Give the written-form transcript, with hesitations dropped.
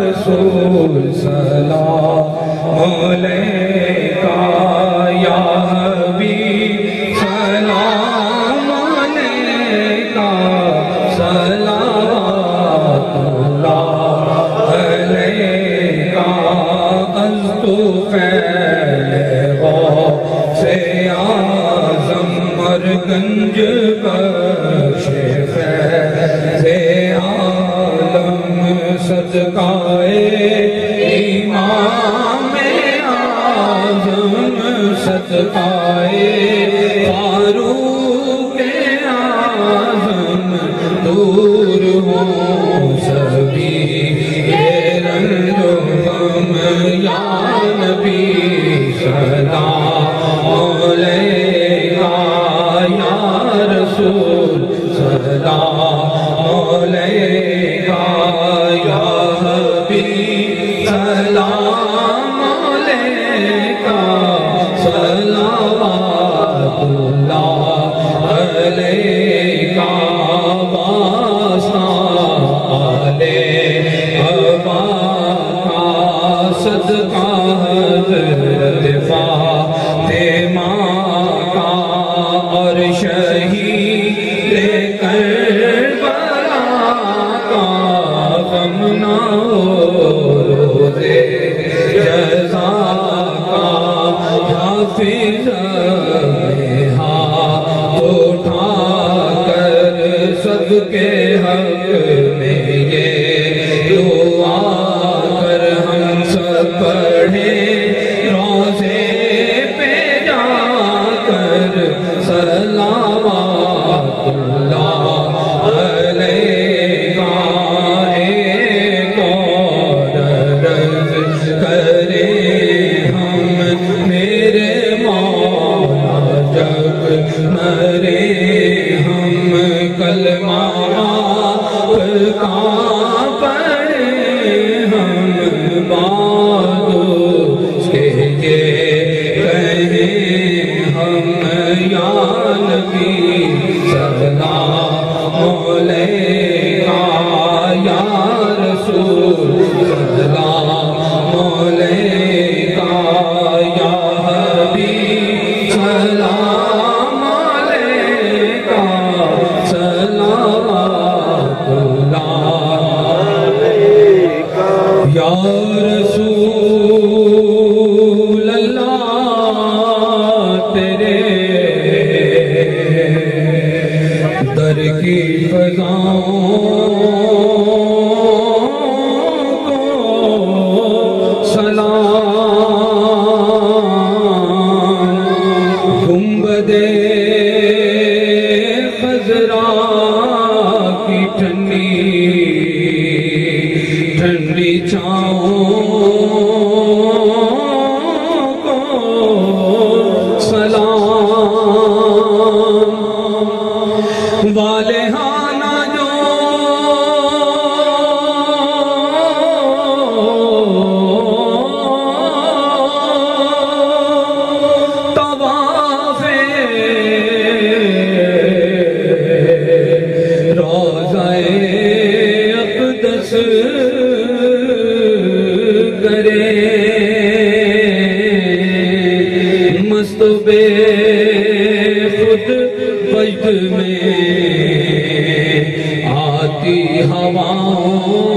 रसूल सलाम अलैका या हबीब सलाम अलैका सलावतुल्लाह अलैका अस्तु फैलगो से आज़म मरगंज बख्शे फैज़े आलम सदकाए इमाम आज़म सदकाए फारूक आज़म दूर हो सभी ये रंजो गम या नबी सलाम अलैका या रसूल सलाम अलैका या हबीब सलाम अलैका सलावतुल्लाह अलैका वास्ता आले अबा का सदका हज़रत फातिमा का और शहीद करबला का गम ना हो रोज़े जज़ा का हाफिज़ में हाथ उठा कर सबके हक में ये दुआ कर हम सब पढ़े रोज़े पे जाकर सलावतुल्लाह अलैका एक और अर्ज़ करे हम मेरे मौला जब मरे हम कलमा आपका पढ़े हम बादो के ये कहें हम या नबी सलाम अलैका या रसूल सलाम अलैका या हबीब सलाम अलैका सलावतुल्लाह अलैका या रसूल अल्लाह तेरे दर की फ़ज़ाओं को सलाम गुंबदे ख़ज़रा की ठंडी ठंडी छाओं को सलाम वाले हाना जो तवाफ़े रोज़ाए अक़दस करे मस्तबे खुद वजद में आती हवाओं